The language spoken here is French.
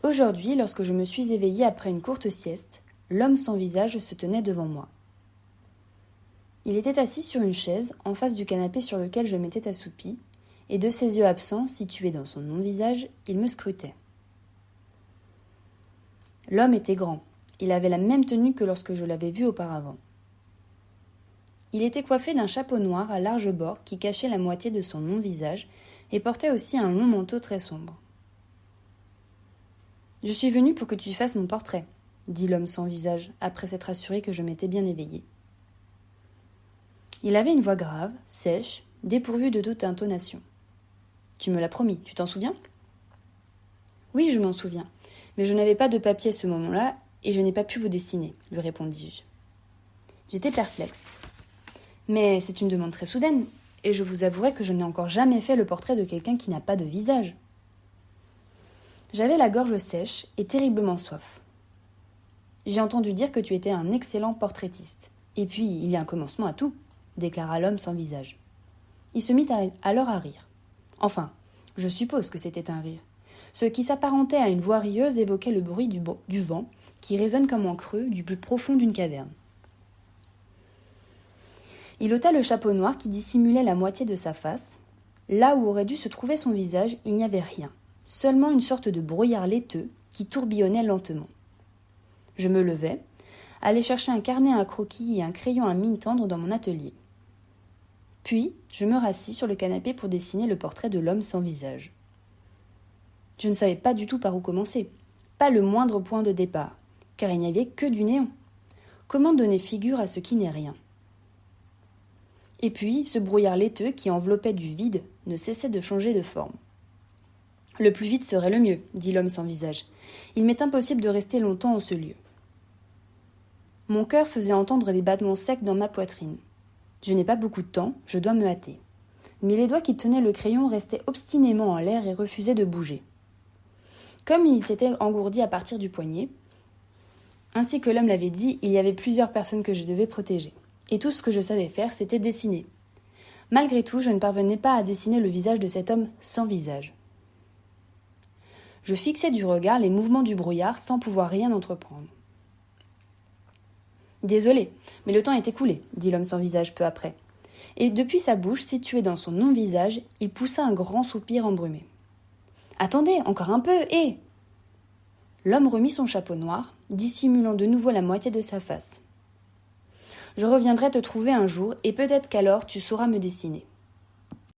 Aujourd'hui, lorsque je me suis éveillée après une courte sieste, l'homme sans visage se tenait devant moi. Il était assis sur une chaise, en face du canapé sur lequel je m'étais assoupie, et de ses yeux absents, situés dans son non-visage, il me scrutait. L'homme était grand. Il avait la même tenue que lorsque je l'avais vu auparavant. Il était coiffé d'un chapeau noir à larges bords qui cachait la moitié de son non-visage et portait aussi un long manteau très sombre. « Je suis venu pour que tu fasses mon portrait, » dit l'homme sans visage, après s'être assuré que je m'étais bien éveillée. Il avait une voix grave, sèche, dépourvue de toute intonation. « Tu me l'as promis, tu t'en souviens ?»« Oui, je m'en souviens, mais je n'avais pas de papier à ce moment-là et je n'ai pas pu vous dessiner, » lui répondis-je. J'étais perplexe. Mais c'est une demande très soudaine, et je vous avouerai que je n'ai encore jamais fait le portrait de quelqu'un qui n'a pas de visage. J'avais la gorge sèche et terriblement soif. J'ai entendu dire que tu étais un excellent portraitiste. Et puis, il y a un commencement à tout, déclara l'homme sans visage. Il se mit alors à rire. Enfin, je suppose que c'était un rire. Ce qui s'apparentait à une voix rieuse évoquait le bruit du vent qui résonne comme en creux du plus profond d'une caverne. Il ôta le chapeau noir qui dissimulait la moitié de sa face. Là où aurait dû se trouver son visage, il n'y avait rien, seulement une sorte de brouillard laiteux qui tourbillonnait lentement. Je me levai, allai chercher un carnet à croquis et un crayon à mine tendre dans mon atelier. Puis, je me rassis sur le canapé pour dessiner le portrait de l'homme sans visage. Je ne savais pas du tout par où commencer, pas le moindre point de départ, car il n'y avait que du néant. Comment donner figure à ce qui n'est rien ? Et puis, ce brouillard laiteux qui enveloppait du vide ne cessait de changer de forme. « Le plus vite serait le mieux, » dit l'homme sans visage. « Il m'est impossible de rester longtemps en ce lieu. » Mon cœur faisait entendre des battements secs dans ma poitrine. Je n'ai pas beaucoup de temps, je dois me hâter. Mais les doigts qui tenaient le crayon restaient obstinément en l'air et refusaient de bouger. Comme il s'était engourdi à partir du poignet, ainsi que l'homme l'avait dit, il y avait plusieurs personnes que je devais protéger. Et tout ce que je savais faire, c'était dessiner. Malgré tout, je ne parvenais pas à dessiner le visage de cet homme sans visage. Je fixais du regard les mouvements du brouillard sans pouvoir rien entreprendre. « Désolé, mais le temps est écoulé, » dit l'homme sans visage peu après. Et depuis sa bouche, située dans son non-visage, il poussa un grand soupir embrumé. « Attendez, encore un peu, hé !» L'homme remit son chapeau noir, dissimulant de nouveau la moitié de sa face. « Je reviendrai te trouver un jour, et peut-être qu'alors tu sauras me dessiner. »